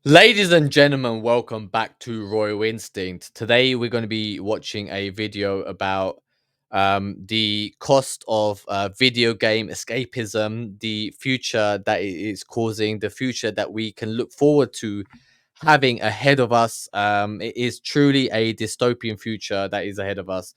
Ladies and gentlemen, welcome back to Royal Instinct. Today we're going to be watching a video about the cost of video game escapism, the future that it is causing, the future that we can look forward to having ahead of us. It is truly a dystopian future that is ahead of us,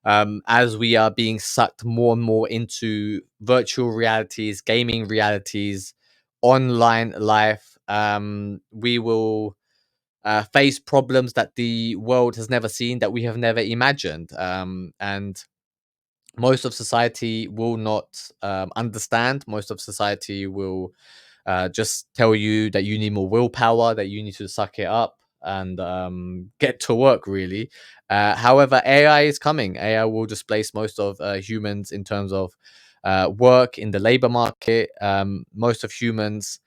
as we are being sucked more and more into virtual realities, gaming realities, online life. We will face problems that the world has never seen, that we have never imagined. And most of society will not understand. Most of society will just tell you that you need more willpower, that you need to suck it up and get to work, really. However, AI is coming. AI will displace most of humans in terms of work in the labor market. Most of humans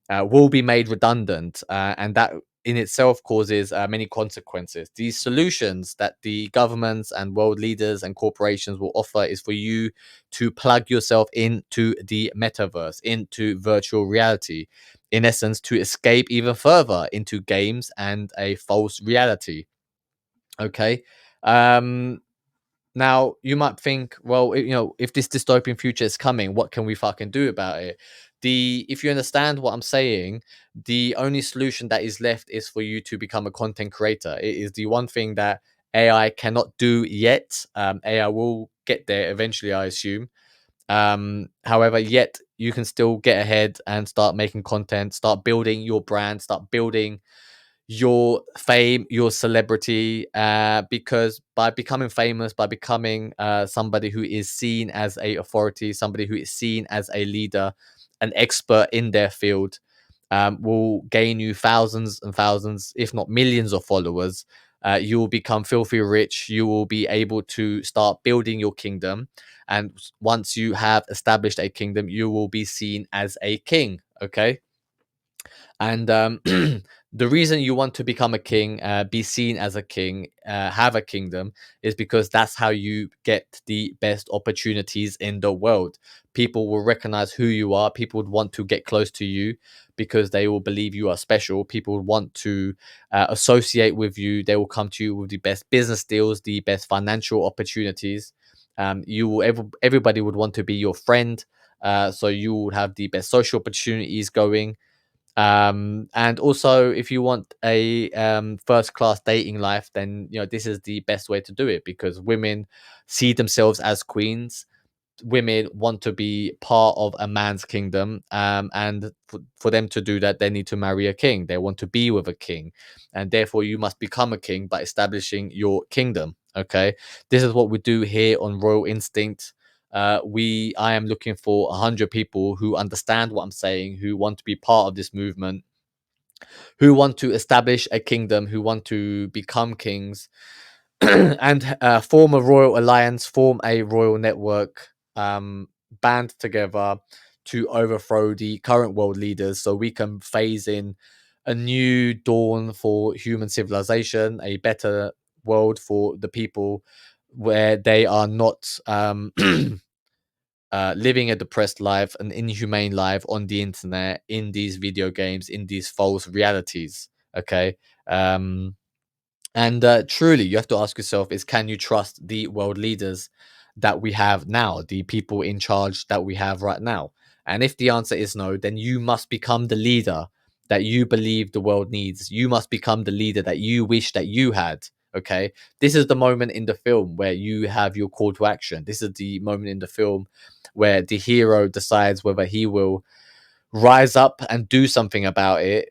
will be made redundant, and that in itself causes many consequences. These solutions that the governments and world leaders and corporations will offer is for you to plug yourself into the metaverse, into virtual reality, in essence, to escape even further into games and a false reality. Okay. Um, Now, you might think, well, if this dystopian future is coming, what can we fucking do about it? If you understand what I'm saying, the only solution that is left is for you to become a content creator. It is the one thing that AI cannot do yet. AI will get there eventually, I assume. However, yet you can still get ahead and start making content, start building your brand, start building your fame, your celebrity, because by becoming famous, by becoming somebody who is seen as a authority, somebody who is seen as a leader, an expert in their field, will gain you thousands and thousands, if not millions of followers. You will become filthy rich. You will be able to start building your kingdom. And once you have established a kingdom, you will be seen as a king. Okay. And the reason you want to become a king, be seen as a king, have a kingdom, is because that's how you get the best opportunities in the world. People will recognize who you are. People would want to get close to you because they will believe you are special. People would want to associate with you. They will come to you with the best business deals, the best financial opportunities. Everybody would want to be your friend. So you would have the best social opportunities going, and also if you want a first class dating life, then this is the best way to do it, because women see themselves as queens. Women want to be part of a man's kingdom, and for them to do that, they need to marry a king. They want to be with a king, and therefore you must become a king by establishing your kingdom. Okay, this is what we do here on Royal Instinct. I am looking for 100 people who understand what I'm saying, who want to be part of this movement, who want to establish a kingdom, who want to become kings, and form a royal alliance, form a royal network, band together to overthrow the current world leaders, so we can phase in a new dawn for human civilization, a better world for the people, where they are not living a depressed life, an inhumane life on the internet, in these video games, in these false realities. Okay. Um, and truly, you have to ask yourself: is can you trust the world leaders that we have now, the people in charge that we have right now? And if the answer is no, then you must become the leader that you believe the world needs. You must become the leader that you wish that you had. Okay. This is the moment in the film where you have your call to action. This is the moment in the film where the hero decides whether he will rise up and do something about it,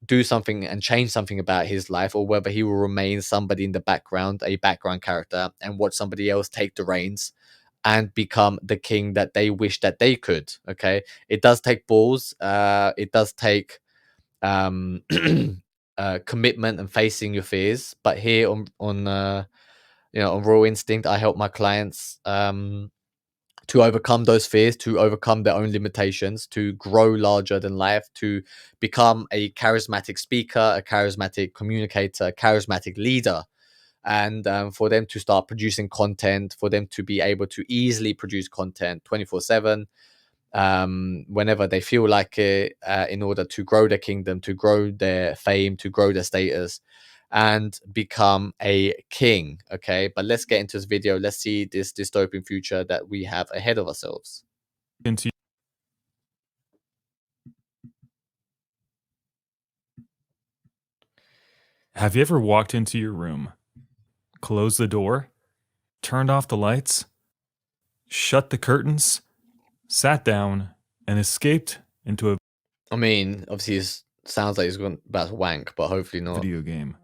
do something and change something about his life, or whether he will remain somebody in the background, a background character, and watch somebody else take the reins and become the king that they wish that they could. Okay, it does take balls. It does take um, commitment and facing your fears. But here on Raw Instinct, I help my clients to overcome those fears, to overcome their own limitations, to grow larger than life, to become a charismatic speaker, a charismatic communicator, a charismatic leader, and for them to start producing content, for them to be able to easily produce content 24/7, whenever they feel like it, in order to grow their kingdom, to grow their fame, to grow their status, and become a king. Okay, but let's get into this video. Let's see this dystopian future that we have ahead of ourselves. Have you ever walked into your room, closed the door, turned off the lights, shut the curtains, sat down, and escaped into a I mean, obviously, it sounds like he's going about to wank, but hopefully not. video game?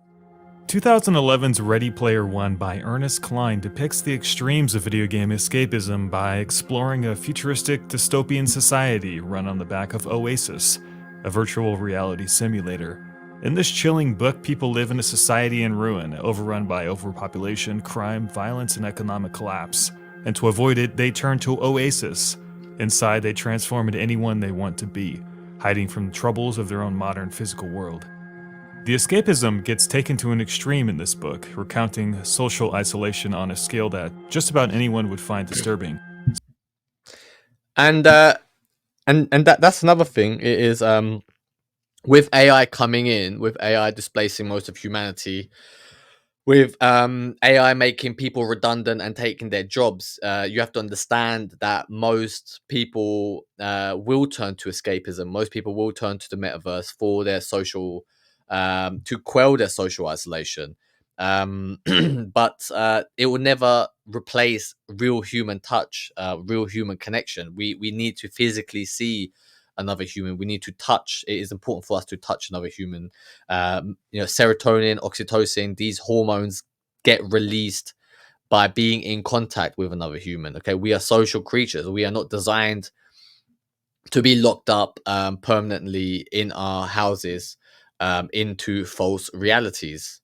2011's Ready Player One by Ernest Cline depicts the extremes of video game escapism by exploring a futuristic dystopian society run on the back of Oasis, a virtual reality simulator. In this chilling book, people live in a society in ruin, overrun by overpopulation, crime, violence, and economic collapse. And to avoid it, they turn to Oasis. Inside, they transform into anyone they want to be, hiding from the troubles of their own modern physical world. The escapism gets taken to an extreme in this book, recounting social isolation on a scale that just about anyone would find disturbing. And that's another thing. It is with AI coming in, with AI displacing most of humanity, with AI making people redundant and taking their jobs, you have to understand that most people will turn to escapism. Most people will turn to the metaverse for their social, to quell their social isolation. But it will never replace real human touch, real human connection. We need to physically see another human. We need to touch. It is important for us to touch another human. Serotonin, oxytocin, these hormones get released by being in contact with another human. Okay, we are social creatures. We are not designed to be locked up permanently in our houses, into false realities.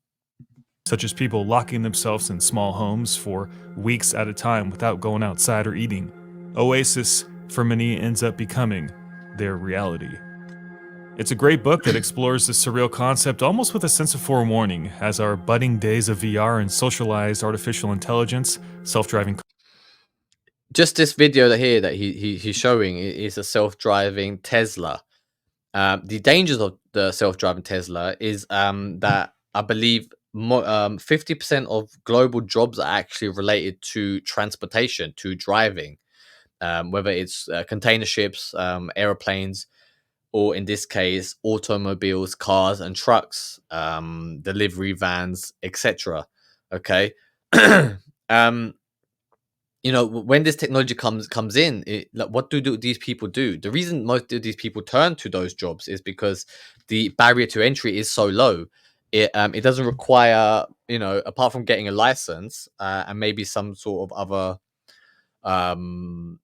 Such as people locking themselves in small homes for weeks at a time without going outside or eating. Oasis, for many, ends up becoming their reality. It's a great book that explores this surreal concept almost with a sense of forewarning, as our budding days of VR and socialized artificial intelligence, self-driving. Just this video here that he's showing is a self-driving Tesla. The dangers of the self-driving Tesla is that I believe 50% of global jobs are actually related to transportation, to driving, whether it's container ships, aeroplanes, or in this case, automobiles, cars, and trucks, delivery vans, etc. Okay. um, when this technology comes in, like, what do these people do? The reason most of these people turn to those jobs is because the barrier to entry is so low. It doesn't require, apart from getting a license, and maybe some sort of other um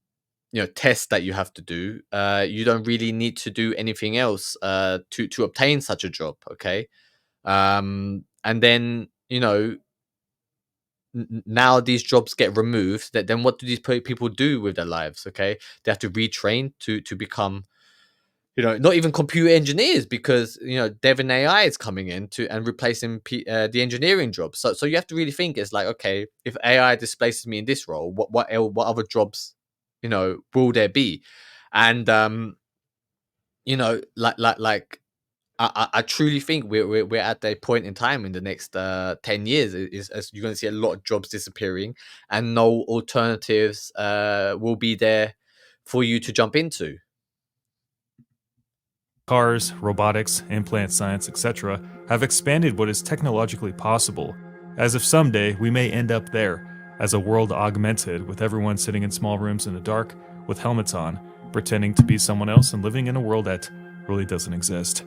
test that you have to do. You don't really need to do anything else to obtain such a job. Okay. And then, now these jobs get removed. That then what do these people do with their lives? Okay, they have to retrain to become, not even computer engineers, because dev and AI is coming in to and replacing the engineering jobs. So you have to really think. It's like, okay, if AI displaces me in this role, what other jobs will there be? And like I truly think we're at a point in time in the next 10 years is as you're going to see a lot of jobs disappearing, and no alternatives will be there for you to jump into. Cars, robotics, implant science, etc., have expanded what is technologically possible, as if someday we may end up there, as a world augmented with everyone sitting in small rooms in the dark with helmets on, pretending to be someone else and living in a world that really doesn't exist.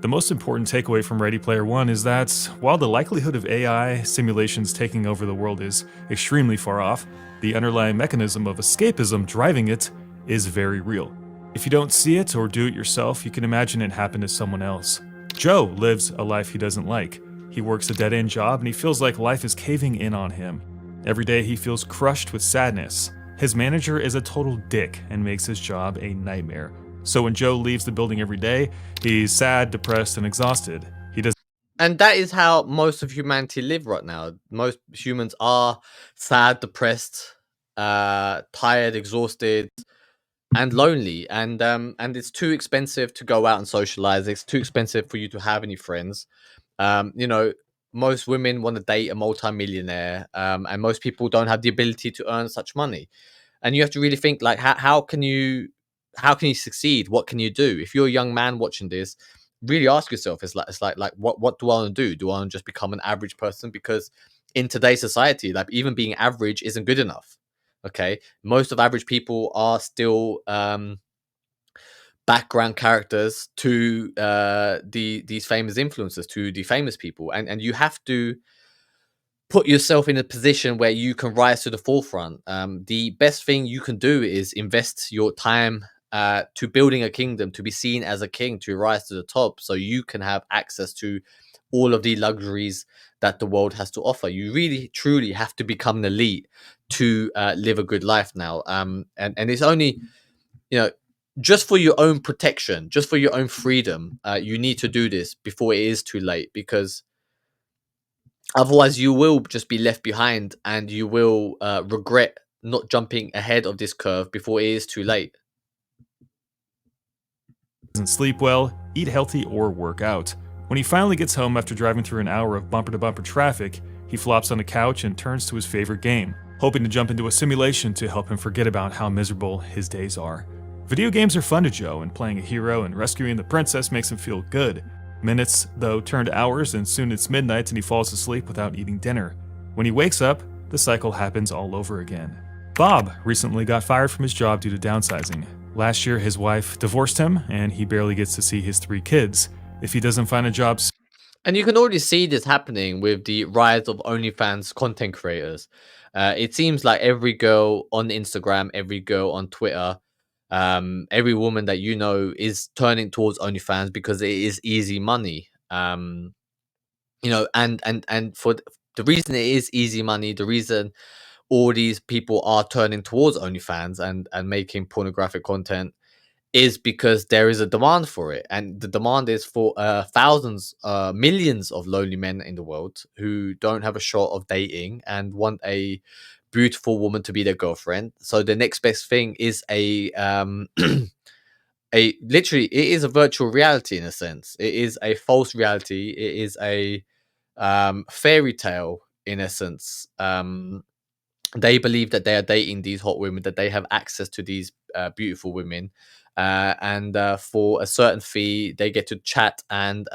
The most important takeaway from Ready Player One is that, while the likelihood of AI simulations taking over the world is extremely far off, the underlying mechanism of escapism driving it is very real. If you don't see it or do it yourself, you can imagine it happened to someone else. Joe lives a life he doesn't like. He works a dead-end job and he feels like life is caving in on him. Every day he feels crushed with sadness. His manager is a total dick and makes his job a nightmare. So when Joe leaves the building every day, he's sad, depressed, and exhausted. He doesn't. And that is how most of humanity live right now. Most humans are sad, depressed, tired, exhausted. and lonely, and it's too expensive to go out and socialize. It's too expensive for you to have any friends. You know, most women want to date a multimillionaire, and most people don't have the ability to earn such money. And you have to really think like, how can you succeed? What can you do? If you're a young man watching this, really ask yourself, it's like what do I want to do? Do I want to just become an average person? Because in today's society, like, even being average isn't good enough. Okay, most of average people are still background characters to these famous influencers, to the famous people, and you have to put yourself in a position where you can rise to the forefront. The best thing you can do is invest your time to building a kingdom, to be seen as a king, to rise to the top, so you can have access to all of the luxuries that the world has to offer. You really, truly have to become an elite to live a good life now. And it's only, you know, just for your own protection, just for your own freedom, you need to do this before it is too late, because otherwise you will just be left behind and you will regret not jumping ahead of this curve before it is too late. Doesn't sleep well, eat healthy, or work out. When he finally gets home after driving through an hour of bumper to bumper traffic, he flops on a couch and turns to his favorite game, hoping to jump into a simulation to help him forget about how miserable his days are. Video games are fun to Joe, and playing a hero and rescuing the princess makes him feel good. Minutes, though, turn to hours, and soon it's midnight and he falls asleep without eating dinner. When he wakes up, the cycle happens all over again. Bob recently got fired from his job due to downsizing. Last year, his wife divorced him, and he barely gets to see his 3 kids. If he doesn't find a job And you can already see this happening with the rise of OnlyFans content creators. It seems like every girl on Instagram, every girl on Twitter, every woman that you know is turning towards OnlyFans because it is easy money. And for the reason it is easy money, the reason all these people are turning towards OnlyFans and making pornographic content is because there is a demand for it, and the demand is for thousands, millions of lonely men in the world who don't have a shot of dating and want a beautiful woman to be their girlfriend. So the next best thing is a literally, it is a virtual reality in a sense. It is a false reality. It is a fairy tale in essence. They believe that they are dating these hot women, that they have access to these beautiful women, and for a certain fee, they get to chat and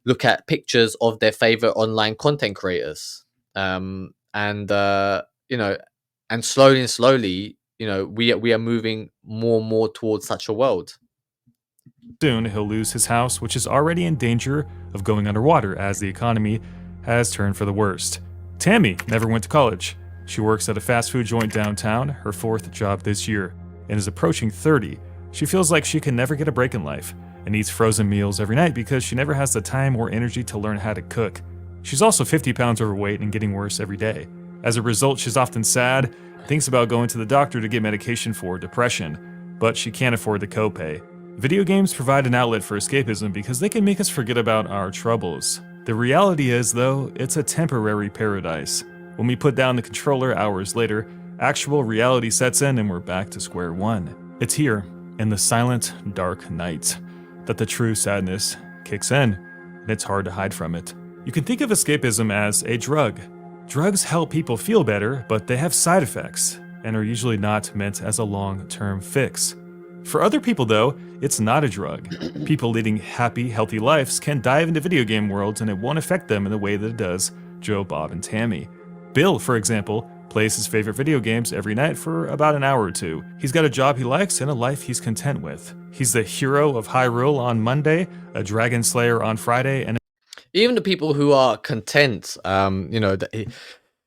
look at pictures of their favorite online content creators. And slowly and slowly, we are moving more and more towards such a world. soon, he'll lose his house, which is already in danger of going underwater as the economy has turned for the worst. Tammy never went to college. She works at a fast food joint downtown, her 4th job this year, and is approaching 30. She feels like she can never get a break in life and eats frozen meals every night because she never has the time or energy to learn how to cook. She's also 50 pounds overweight and getting worse every day. As a result, she's often sad, thinks about going to the doctor to get medication for depression, but she can't afford the copay. Video games provide an outlet for escapism because they can make us forget about our troubles. The reality is, though, it's a temporary paradise. When we put down the controller hours later, actual reality sets in and we're back to square one. It's here, in the silent, dark night, that the true sadness kicks in, and it's hard to hide from it. You can think of escapism as a drug. Drugs help people feel better, but they have side effects and are usually not meant as a long-term fix. For other people, though, it's not a drug. People leading happy, healthy lives can dive into video game worlds and it won't affect them in the way that it does Joe, Bob, and Tammy. Bill, for example, plays his favorite video games every night for about an hour or two. He's got a job he likes and a life he's content with. He's the hero of Hyrule on Monday, a dragon slayer on Friday, and Even the people who are content,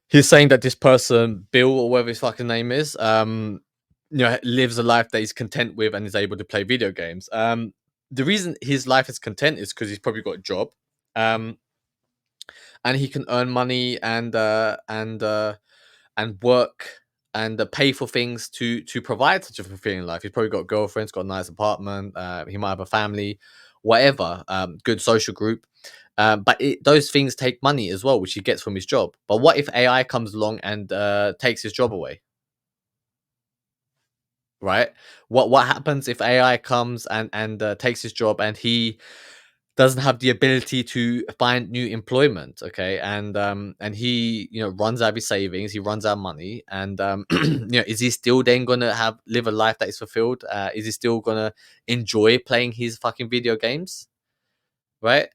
he's saying that this person, Bill or whatever his fucking name is, lives a life that he's content with and is able to play video games. The reason his life is content is because he's probably got a job, um, and he can earn money and work and pay for things to provide such a fulfilling life. He's probably got girlfriends, got a nice apartment. He might have a family, whatever. Good social group. But those things take money as well, which he gets from his job. But what if AI comes along and takes his job away? right? What happens if AI comes and takes his job, and he doesn't have the ability to find new employment, okay? And he, runs out of his savings, he runs out of money, and is he still then gonna have live a life that is fulfilled? Is he still gonna enjoy playing his fucking video games, right?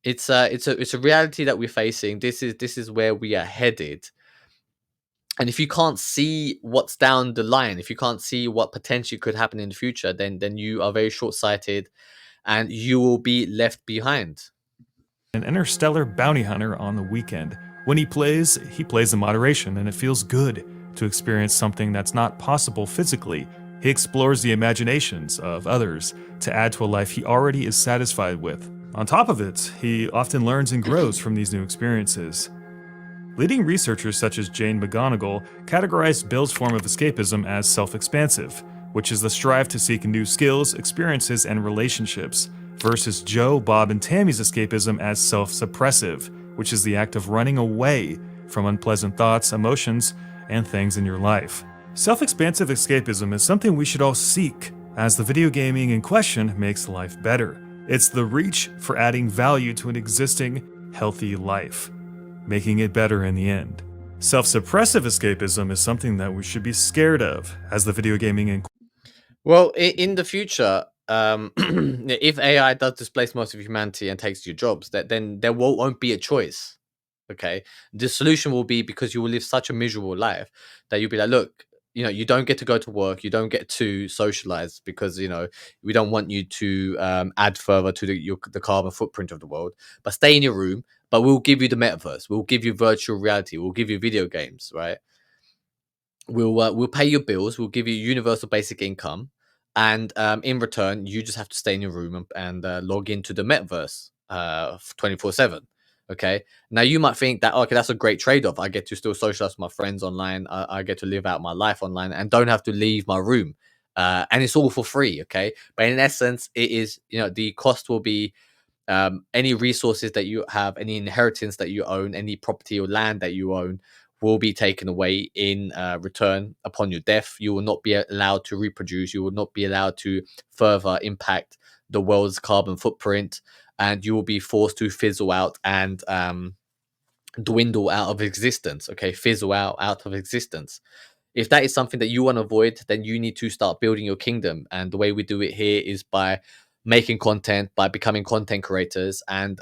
It's a reality that we're facing. This is where we are headed. And if you can't see what's down the line, if you can't see what potentially could happen in the future, then you are very short-sighted, and you will be left behind. An interstellar bounty hunter on the weekend. When he plays in moderation, and it feels good to experience something that's not possible physically. He explores the imaginations of others to add to a life he already is satisfied with. On top of it, he often learns and grows from these new experiences. Leading researchers such as Jane McGonigal categorized Bill's form of escapism as self-expansive, which is the strive to seek new skills, experiences, and relationships, versus Joe, Bob, and Tammy's escapism as self-suppressive, which is the act of running away from unpleasant thoughts, emotions, and things in your life. Self-expansive escapism is something we should all seek, as the video gaming in question makes life better. It's the reach for adding value to an existing, healthy life, making it better in the end. Self-suppressive escapism is something that we should be scared of, as the video gaming in Well, in the future, if AI does displace most of humanity and takes your jobs, then there won't be a choice. Okay, the solution will be, because you will live such a miserable life, that you'll be like, look, you don't get to go to work, you don't get to socialize, because we don't want you to add further to the carbon footprint of the world. But stay in your room. But we'll give you the metaverse. We'll give you virtual reality. We'll give you video games, right? We'll pay your bills. We'll give you universal basic income, and in return, you just have to stay in your room and log into the metaverse 24/7. Okay. Now you might think that, okay, that's a great trade off. I get to still socialize with my friends online. I get to live out my life online and don't have to leave my room. And it's all for free. Okay. But in essence, it is, the cost will be any resources that you have, any inheritance that you own, any property or land that you own will be taken away in return upon your death. You will not be allowed to reproduce. You will not be allowed to further impact the world's carbon footprint, and you will be forced to fizzle out and dwindle out of existence. Okay, fizzle out of existence. If that is something that you want to avoid, then you need to start building your kingdom. And the way we do it here is by making content, by becoming content creators, and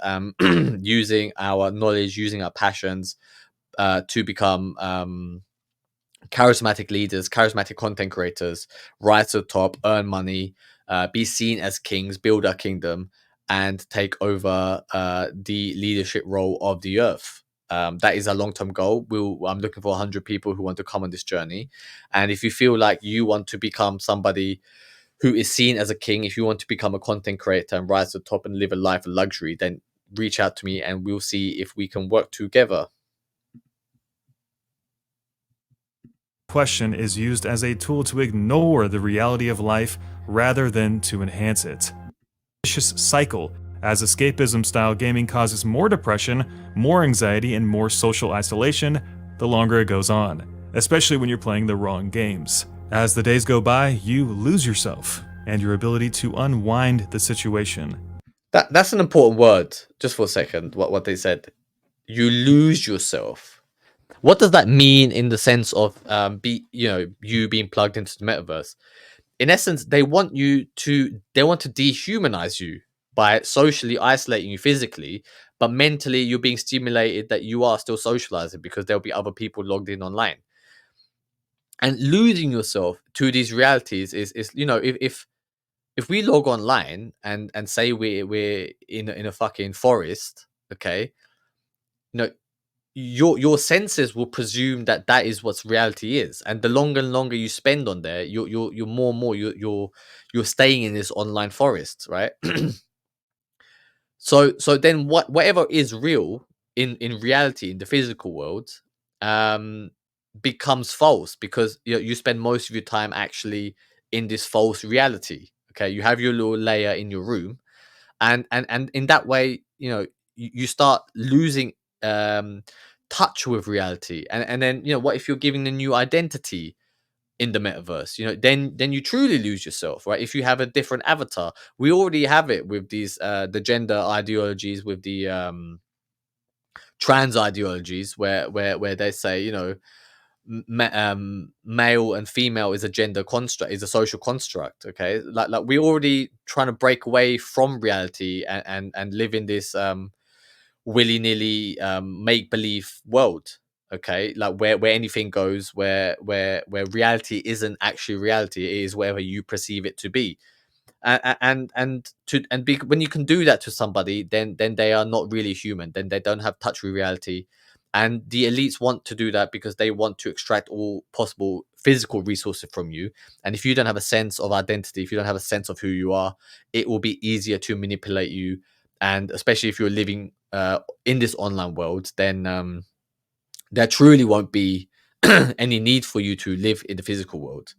using our knowledge, using our passions to become charismatic leaders, charismatic content creators, rise to the top, earn money, be seen as kings, build our kingdom, and take over the leadership role of the earth. That is a long-term goal. I'm looking for 100 people who want to come on this journey. And if you feel like you want to become somebody who is seen as a king, if you want to become a content creator and rise to the top and live a life of luxury, then reach out to me and we'll see if we can work together. question is used as a tool to ignore the reality of life rather than to enhance it. Vicious cycle, as escapism style gaming causes more depression, more anxiety, and more social isolation the longer it goes on, especially when you're playing the wrong games. As the days go by, you lose yourself and your ability to unwind the situation. That's an important word. Just for a second, what they said. You lose yourself. What does that mean in the sense of you being plugged into the metaverse? In essence, they want to dehumanize you by socially isolating you physically, but mentally you're being stimulated that you are still socializing because there'll be other people logged in online. And losing yourself to these realities is if we log online and say we're in a fucking forest, okay, you know, your senses will presume that that is what reality is, and the longer and longer you spend on there, you're more and more you're staying in this online forest, right? So then whatever is real in reality in the physical world um becomes false, because you spend most of your time actually in this false reality. Okay, you have your little layer in your room, and in that way, you start losing um touch with reality. And then what if you're giving a new identity in the metaverse, then you truly lose yourself, right? If you have a different avatar, we already have it with these the gender ideologies, with the trans ideologies, where they say, male and female is a gender construct, is a social construct. Okay, like we're already trying to break away from reality, and live in this willy-nilly make believe world. Okay, like where anything goes, where reality isn't actually reality, it is whatever you perceive it to be. When you can do that to somebody, then they are not really human, then they don't have touch with reality. And the elites want to do that because they want to extract all possible physical resources from you. And if you don't have a sense of identity, if you don't have a sense of who you are, it will be easier to manipulate you. And especially if you're living in this online world, then there truly won't be any need for you to live in the physical world.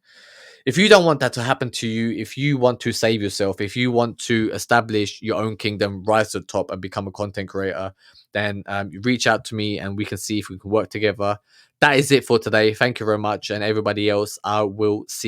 If you don't want that to happen to you, if you want to save yourself, if you want to establish your own kingdom, rise to the top and become a content creator, then you reach out to me and we can see if we can work together. That is it for today. Thank you very much. And everybody else, I will see